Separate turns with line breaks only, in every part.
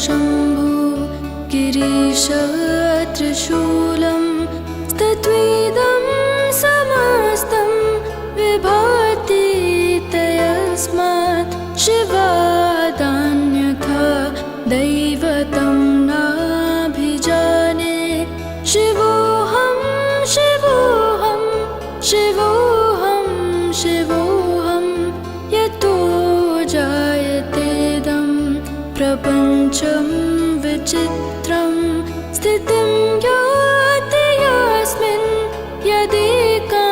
शम्भो गिरीश त्रिशूलं तत्त्वेदं समस्तं विभाति तस्मात् शिवादान्यथा दैवतं नाभिजाने शिवोऽहं शिवोऽहं शिवोऽहं शिवोऽहं यतो जायतेदं प्रपञ्चं विचित्रं स्थितिं याति यस्मिन् यदेकान्तमन्ते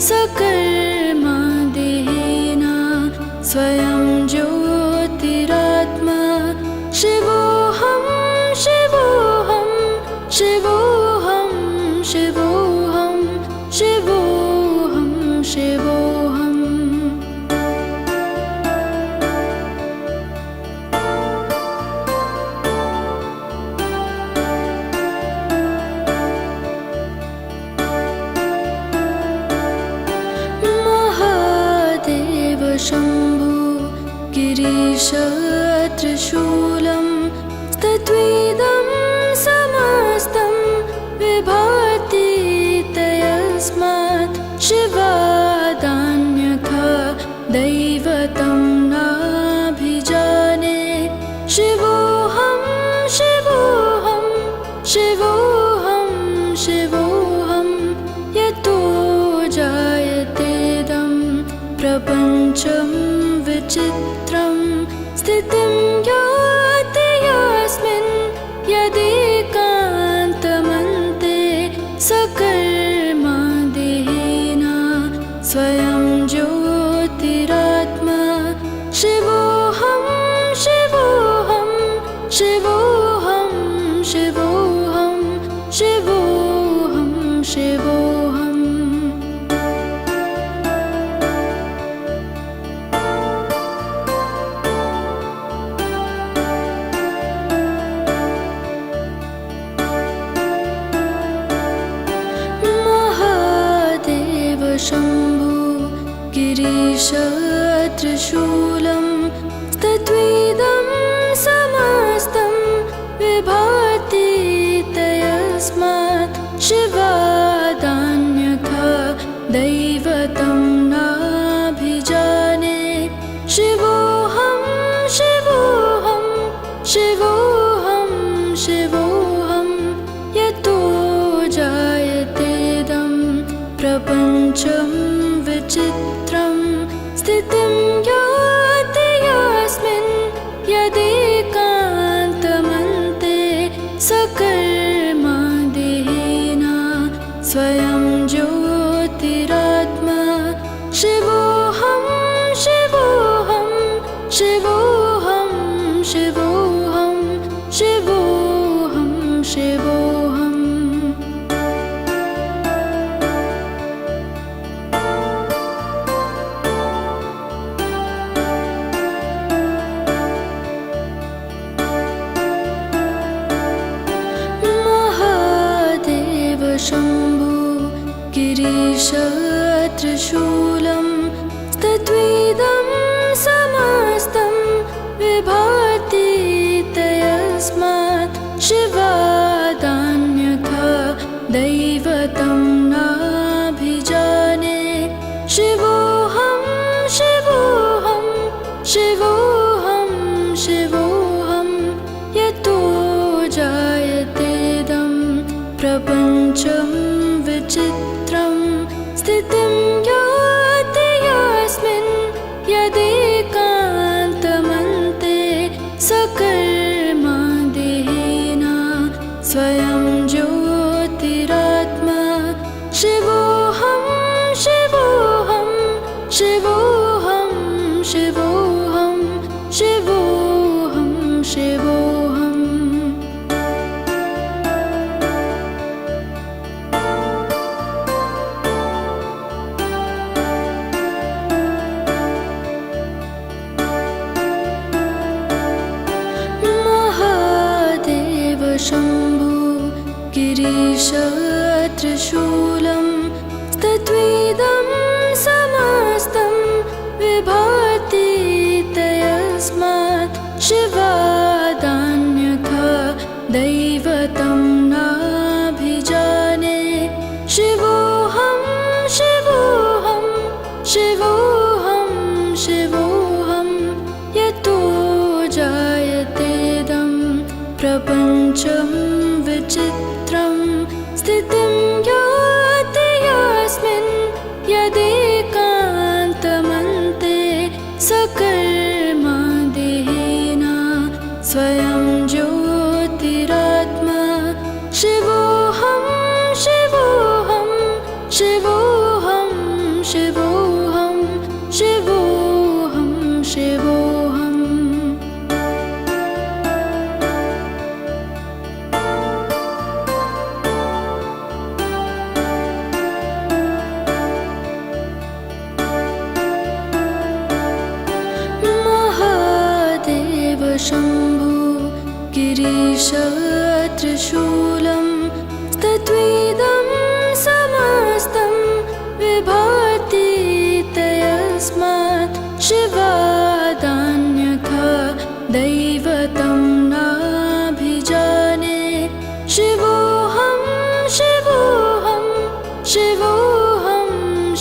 सकर्मादेहिना स्वयं ज्योतिरात्मा शिवोऽहं शिवोऽहं शिवोऽहं शिवोऽहं शिवोऽहं शिवोऽहम् शम्भो गिरीश त्रिशूलं तत्त्वेदं समस्तं विभाति तस्मात् शिवादान्यथा दैवतं नाभिजाने शिवोऽहं शिवोऽहं शिवोऽहं शिवोऽहं यतो जायतेदं प्रपञ्चं विचित्रं स्थितिं याति यस्मिन् यदेकान्तमन्ते सकर्मादेहिना स्वयं ज्योतिरात्मा शिवोऽहं शिवोऽहं शिवोऽहं शिवोऽहं शिवोऽहं शिवोऽहम् शम्भो गिरीश त्रिशूलं तत्त्वेदं समस्तं विभाति तस्मात् शिवादान्यथा दैवतं नाभिजाने शिवोऽहं शिवोऽहं शिवोऽहं शिवोऽहं यतो जायतेदं प्रपञ्चं विचित्रं स्थितिं याति यस्मिन् यदेकान्तमन्ते सकर्मादेहिना स्वयं ज्योतिरात्मा शिवोऽहं शिवोऽहं शिवोऽहं शिवोऽहं शिवोऽहं शिवोऽहम् शम्भो गिरीश त्रिशूलं तत्त्वेदं समस्तं विभाति तस्मात् शिवादान्यथा दैवतं नाभिजाने शिवोऽहं शिवोऽहं शिवोऽहं शिवोऽहं यतो जायतेदं प्रपञ्चं विचित्रं स्थितिं याति यस्मिन् यदेकान्तमन्ते सकर्मादेहिना स्वयं ज्योतिरात्मा शिवोऽहं शिवोऽहं शिवोऽहं शिवोऽहं सकर्मा देहेना स्वयं ज्योतिरात्मा शिवोऽहं शिवोऽहं शिवोऽहं शिवोऽहं शिवोऽहं शिवोऽहम् शम्भो गिरीश त्रिशूलं तत्त्वेदं समस्तं विभाति तस्मात् शिवादान्यथा दैवतं नाभिजाने शिवोऽहं शिवोऽहं शिवोऽहं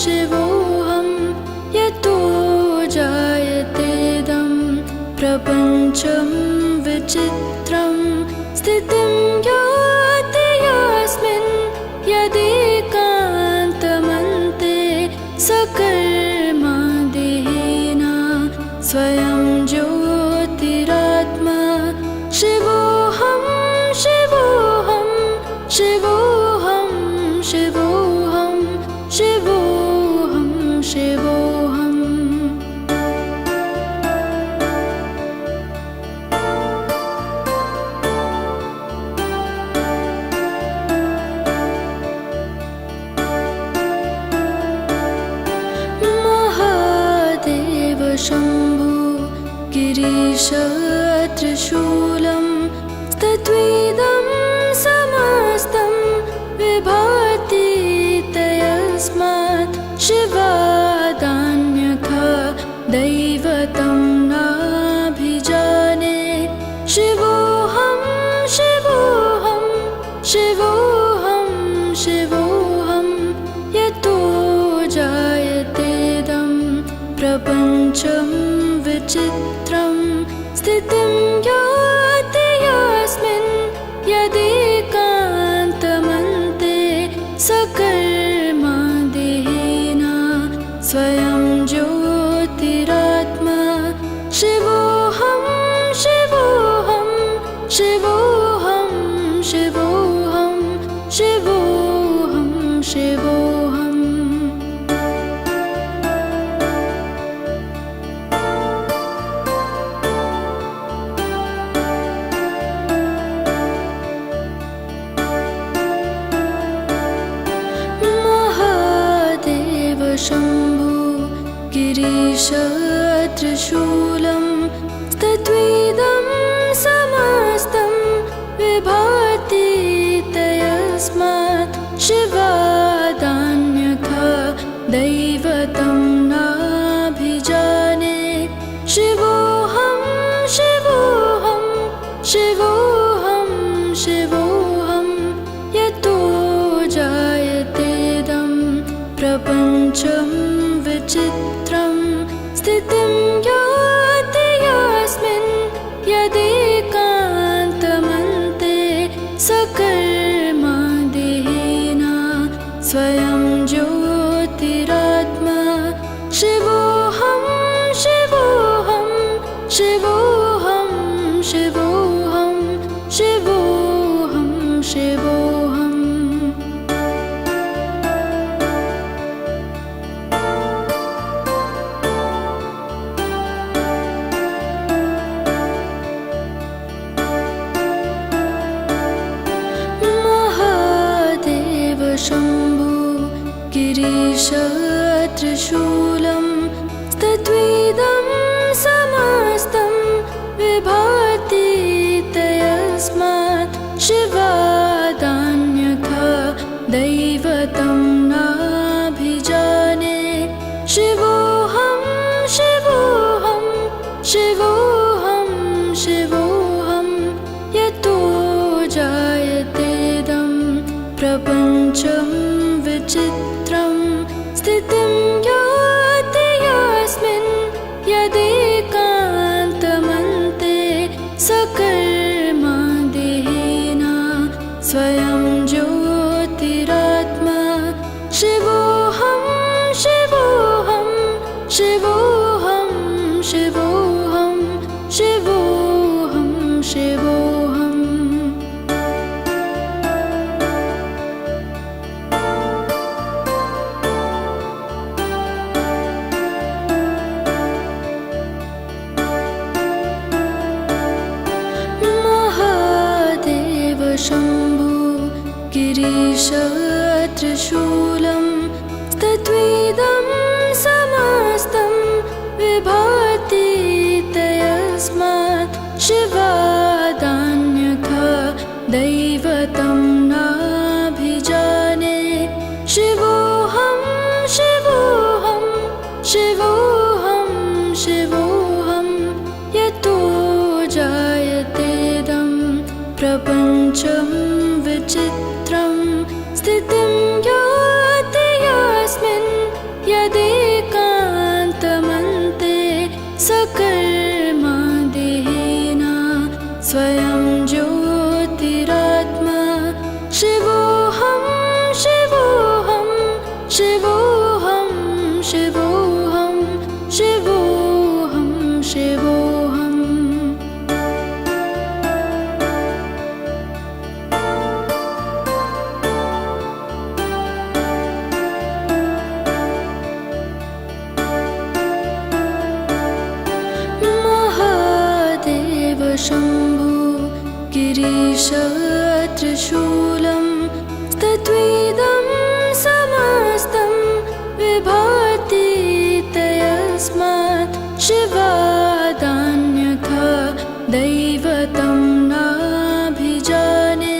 शिवोऽहं यतो जायतेदं प्रपञ्चं विचित्रं स्थितिं याति यस्मिन् यदेकान्तमन्ते सकर्मा देहेना स्वयं ज्योतिरात्मा शिवोऽहं शिवोऽहं शिवोऽहं शिवोऽहं शिवोऽहं शिवोऽहम् शम्भो गिरीश त्रिशूलं तत्त्वेदं समस्तं विभाति तस्मात् शिवादान्यथा दैवतं नाभिजाने शिवोऽहं शिवोऽहं शिवोऽहं शिवोऽहं यतो जायतेदं प्रपञ्चं विचित्रं स्थितिं याति यस्मिन् यदेकान्तमन्ते सकर्मा देहेना स्वयं ज्योतिरात्मा शिवोऽहं शिवोऽहं शिवोऽहं शिवोऽहं शिवोऽहं शिवोऽहम् शम्भो गिरीश त्रिशूलं तत्त्वेदं समस्तं विभाति तस्मात् शिवादान्यथा दैवतं नाभिजाने शिवोऽहं शिवोऽहं शिवोऽहं शिवोऽहं यतो जायतेदं प्रपञ्चं विचित्रं स्थितिं याति यस्मिन् यदेकान्तमन्ते सकर्मा देहेना स्वयं ज्योतिरात्मा शिवोऽहं शिवोऽहं शिवोऽहं शिवोऽहं शिवोऽहं शिवोऽहम् शम्भो गिरीश त्रिशूलं तत्त्वेदं समस्तं विभाति तस्मात् शिवादान्यथा दैवतं नाभिजाने शिवोऽहं शिवोऽहं शिवोऽहं शिवोऽहं यतो जायतेदं प्रपञ्चं विचित्रं स्थितिं याति यस्मिन् यदेकान्तमन्ते सकर्मा देहेना स्वयं ज्योतिरात्मा शिवोऽहं शिवोऽहं शिवोऽहं शिवोऽहं शिवोऽहं शिवोऽहम् महादेव शम्भो गिरीश त्रिशूलं तत्त्वेदं समस्तं विभाति तस्मात् शिवादान्यथा दैवतं नाभिजाने शिवोऽहं शिवोऽहं शिवोऽहं शिवोऽहं यतो जायतेदं प्रपञ्चं विचित्रं स्थितिं याति यस्मिन् यदेकान्तमन्ते सकर्मा देहेना स्वयं ज्योतिरात्मा शिवोऽहं शिवोऽहं शिवोऽहं शिवोऽहं शिवोऽहं शिवोऽहम् शम्भो गिरीश त्रिशूलं तत्त्वेदं समस्तं विभाति तस्मात् शिवादान्यथा दैवतं नाभिजाने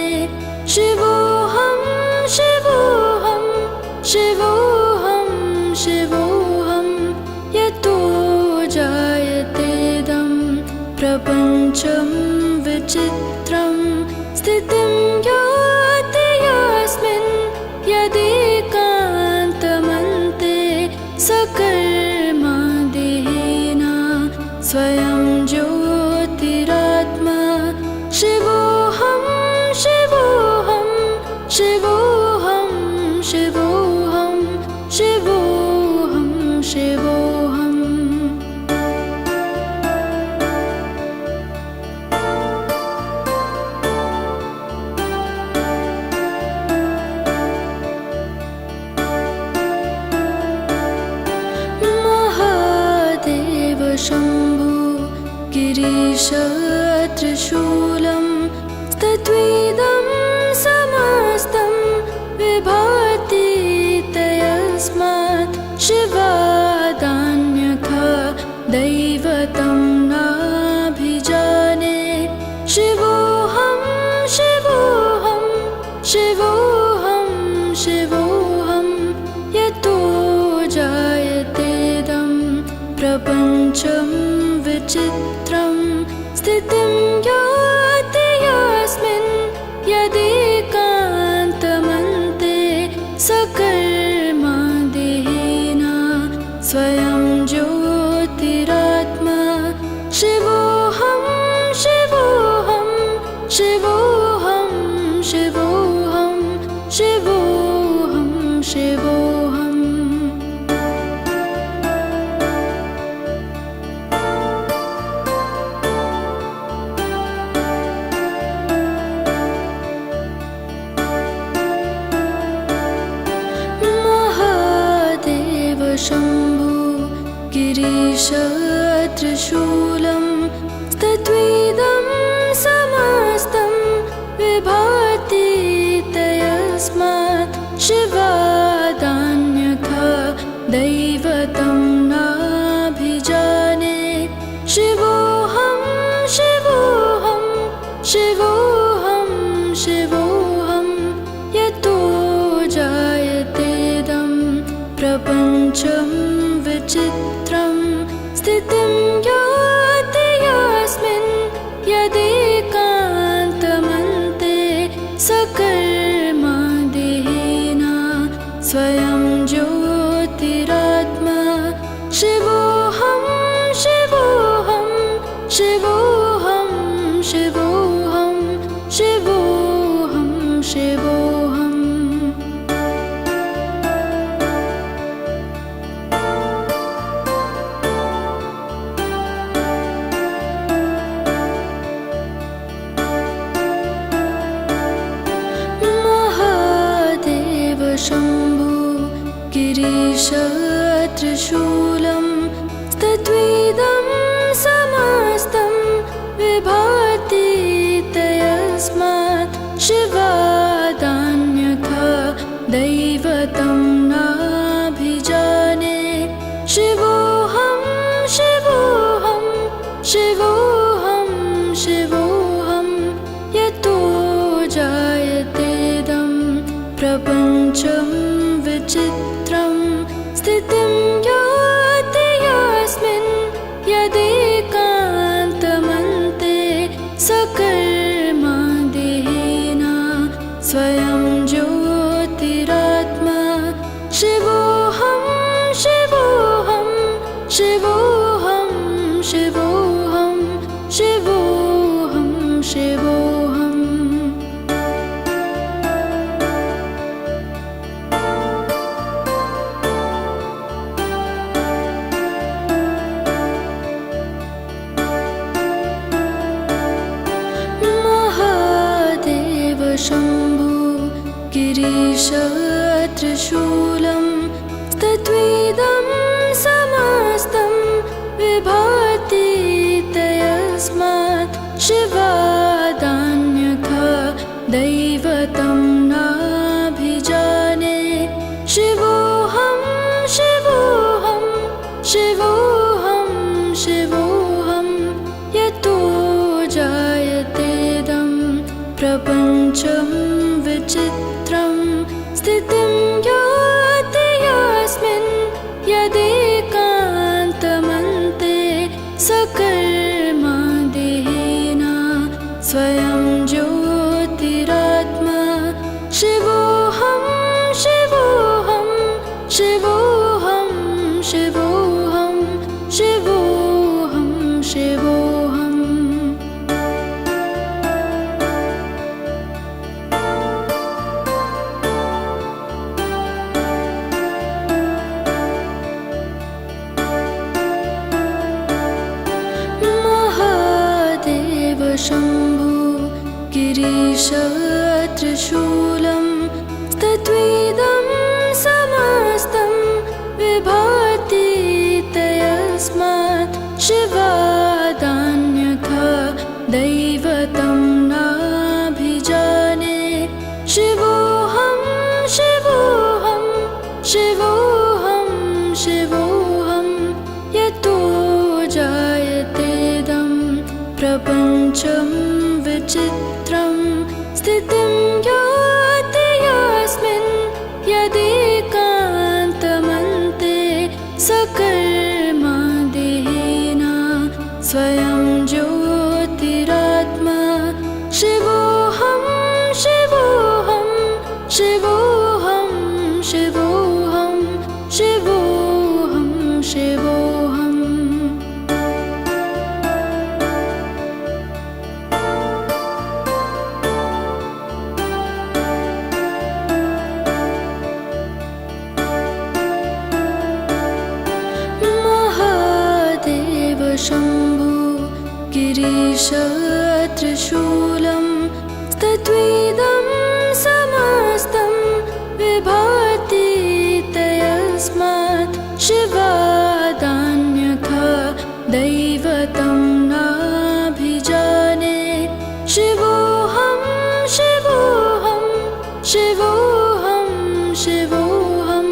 शिवोऽहं शिवोऽहं शिवोऽहं शिवोऽहं यतो जायतेदं प्रपञ्चं विचित्रं स्थितिं याति यस्मिन् यदेकान्तमन्ते सकर्मा देहेना स्वयं ज्योतिरात्मा शिवोऽहं शिवोऽहं शिवोऽहं शिवोऽहं शिवोऽहं शिवोऽहम् शम्भो गिरीश त्रिशूलं तत्त्वेदं समस्तं विभाति तस्मात् शिवादान्यथा दैवतं नाभिजाने शिवोऽहं शिवोऽहं शिवोऽहं शिवोऽहं यतो जायतेदं प्रपञ्चं विचित्रं स्थितिं याति यस्मिन् यदेकान्तमन्ते सकर्मा देहेना स्वयं ज्योतिरात्मा शिवोऽहं शिवोऽहं शिवोऽहं शिवोऽहं शिवोऽहं शिवोऽहम् शम्भो गिरीश त्रिशूलं तत्त्वेदं समस्तं विभाति तस्मात् शिवादान्यथा दैवतं नाभिजाने शिवोऽहं शिवोऽहं शिवोऽहं शिवोऽहं यतो जायतेदं प्रपञ्चं विचित्रं स्थितिं याति स्तत्विदं समस्तं विभाति तस्मात् शिवादान्यथा दैवतं नाभिजाने शिवोऽहं शिवोऽहं शिवोऽहं शिवोऽहं यतो जायतेदं प्रपञ्चं विचित्रं स्थितिं याति यस्मिन् यदेकान्तमन्ते सकर्मादेहेन स्वयं ज्योतिरात्मा शिवोऽहं शिवोऽहं शिवोऽहं शिवोऽहं शिवोऽहं शिवोऽहम् महादेव शम्भो गिरीश त्रिशूलं स्तत्विदं समस्तं विभाति तस्मात् शिवादान्यथा दैवतं नाभिजाने शिवोऽहं शिवोऽहं शिवोऽहं शिवोऽहं यतो जायतेदं प्रपञ्चं विचित्रं स्थितिं याति यस्मिन् यदेकान्तमन्ते सकर्मादेहेन स्वयं ज्योतिरात्मा शिवोऽहं शिवोऽहं शिवोऽहं शिवोऽहं शिवोऽहं शिवोऽहम् शम्भो गिरीश त्रिशूलं स्तत्विदं समस्तं विभाति तस्मात् शिवादान्यथा दैवतं नाभिजाने शिवोऽहं शिवोऽहं शिवोऽहं शिवोऽहं यतो जायतेदं प्रपञ्चं विचित्रं स्थितिं याति यस्मिन् यदेकान्तमन्ते सकर्मादेहेन स्वयं ज्योतिरात्मा शिवोऽहं शिवोऽहं शिवोऽहं शिवोऽहं शिवोऽहं शिवोऽहम् शम्भो गिरीश त्रिशूलं स्तत्विदं समस्तं विभाति तस्मात् शिवादान्यथा दैवतं नाभिजाने शिवोऽहं शिवोऽहं शिवोऽहं शिवोऽहं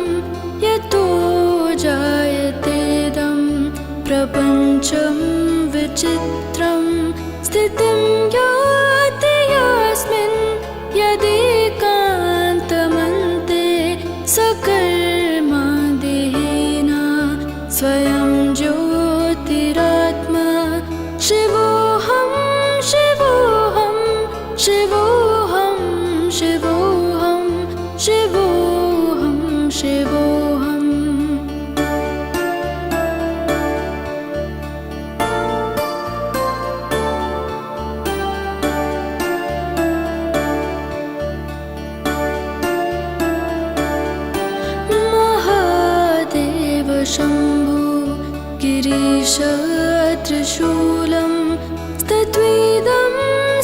यतो जायतेदं प्रपञ्चं विचित्रं स्थितिं याति यस्मिन् यदेकान्तमन्ते सकर्मादेहेन स्वयं ज्योतिरात्मा शिवोऽहं शिवोऽहं शिवोऽहं शिवोऽहं शिवोऽहं शिवोऽहम् शम्भो गिरीश त्रिशूलं स्तत्विदं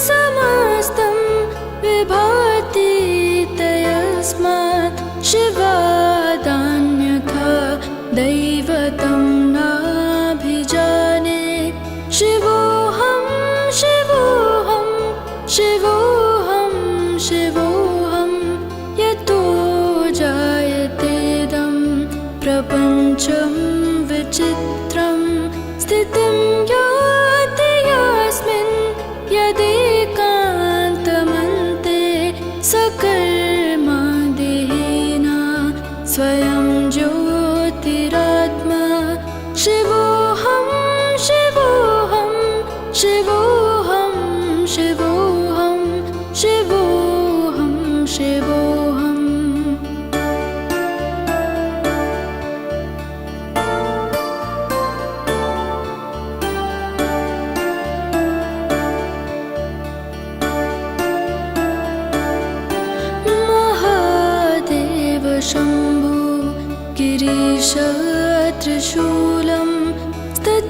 समस्तं विभाति तस्मात् शिवादान्यथा दैवतं नाभिजाने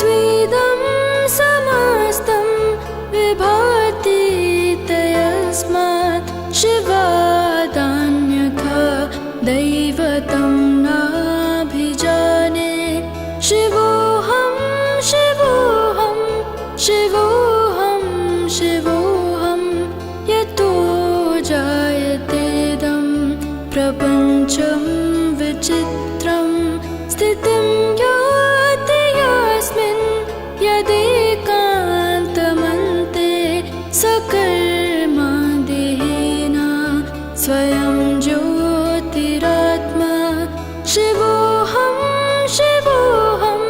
स्तत्विदं समस्तं विभाति तस्मात् शिवादान्यथा दैवतं नाभिजाने शिवोऽहं शिवोऽहं शिवोऽहं शिवोऽहं यतो जायतेदं प्रपञ्चं विचित्रं स्थितिं याति यस्मिन् यदेकान्तमन्ते सकर्मादेहेन स्वयं ज्योतिरात्मा शिवोऽहं शिवोऽहं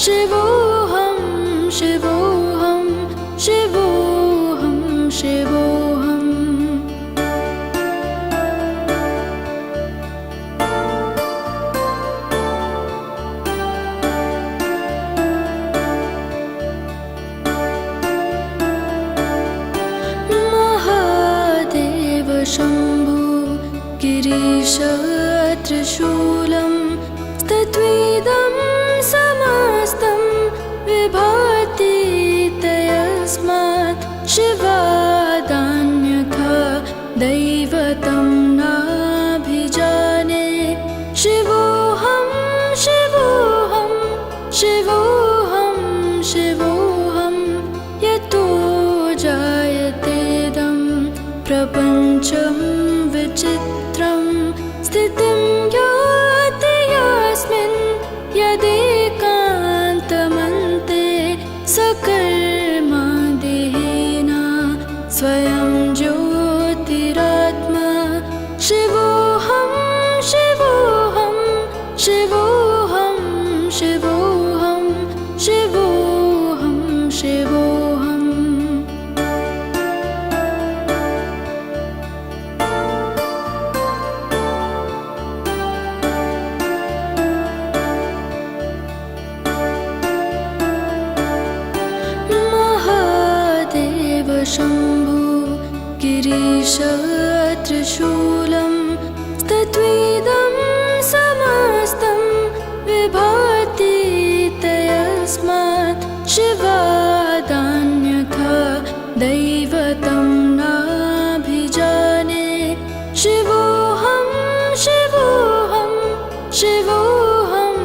शिवोऽहं शिवोऽहं शिवोऽहं शिवोऽहम् महादेव शम्भो गिरीश त्रिशूलं स्तत्विदं समस्तं विभाति तस्मात् शिवादान्यथा दैवतं नाभिजाने शिवोऽहं शिवोऽहं शिवोऽहं शिवोऽहं यतो जायतेदं प्रपञ्चं विचित्रं स्थितिं याति यस्मिन् यदेकान्तमन्ते सकर्मादेहेन स्वयं ज्योतिरात्मा शिवोऽहं शिवोऽहं शिवोऽहं शिवोऽहं शिवोऽहं शिवोऽहम् शम्भो गिरीश त्रिशूलं स्तत्विदं समस्तं विभाति तस्मात् शिवादान्यथा दैवतं नाभिजाने शिवोऽहं शिवोऽहं शिवोऽहं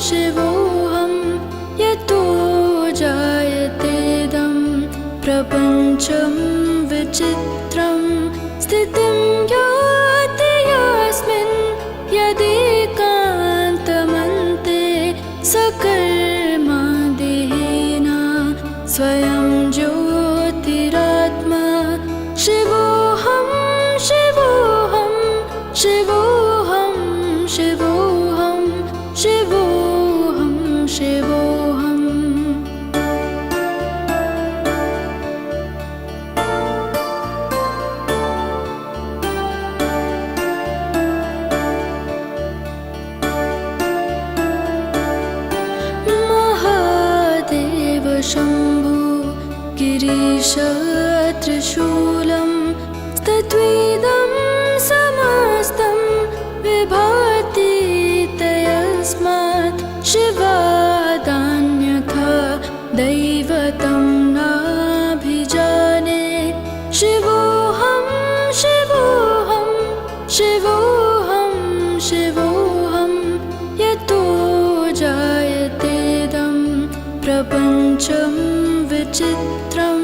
शिवोऽहं यतो जायतेदं प्रपञ्चं विचित्रं स्थितिं याति यस्मिन् यदेकान्तमन्ते सकर्मादेहेन स्वयं ज्योतिरात्मा शिवोऽहं शिवोऽहं शिवोऽहं शिवोऽहं शिवोऽहं शिवोऽहम् शम्भो गिरीश त्रिशूलं स्तत्विदं समस्तं विभाति तस्मात् शिवादान्यथा दैवतं नाभिजाने शिवोऽहं शिवोऽहं शिवोऽहं शिवोऽहं यतो जायतेदं प्रपञ्चं विचित्रं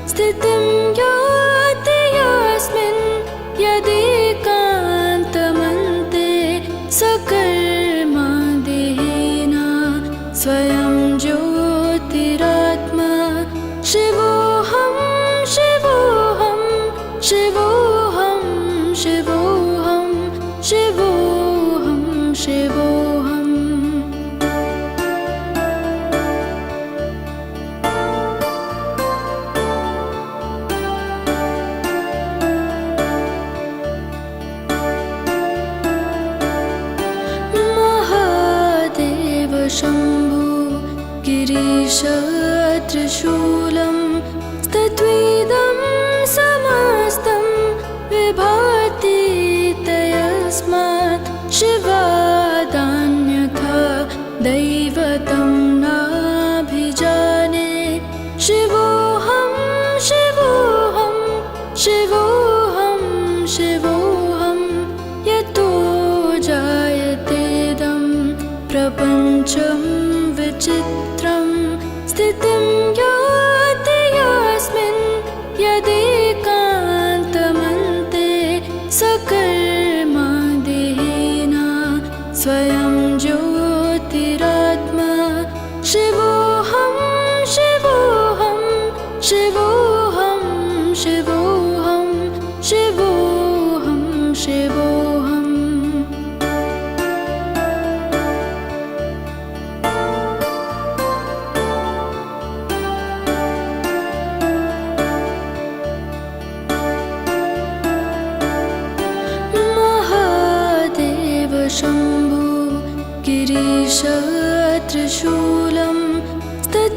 स्थितिं याति यस्मिन् यदेकान्तमन्ते सकर्मादेहेन स्वयं ज्योतिरात्मा शिवोऽहं शिवोऽहं शिवोऽहं शिवोऽहं शिवोऽहं शिवोऽहम् शम्भो गिरीश त्रिशूलं स्तत्विदं समस्तं विभाति तस्मात् शिवादान्यथा दैवतं नाभिजाने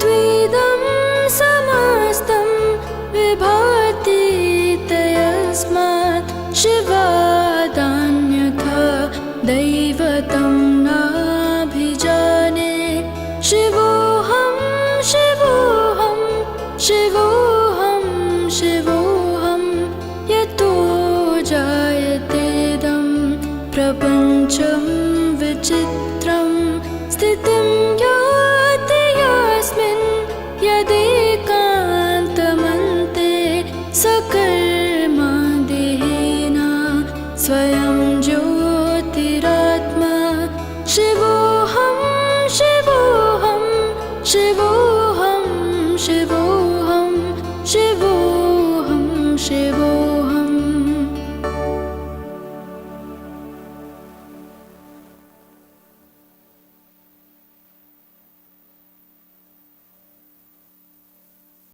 तत्त्वेदं समस्तं विभाति तस्मात् शिवादान्यथा दैवतं नाभिजाने शिवोऽहं शिवोऽहं शिवोऽहं शिवोऽहं यतो जायतेदं प्रपञ्चं विचित्रं स्थितिं याति यस्मिन् यदेकान्तमन्ते सकर्मा देहिना स्वयं ज्योतिरात्मा शिवोऽहं शिवोऽहं शिवोऽहं शिवोऽहम्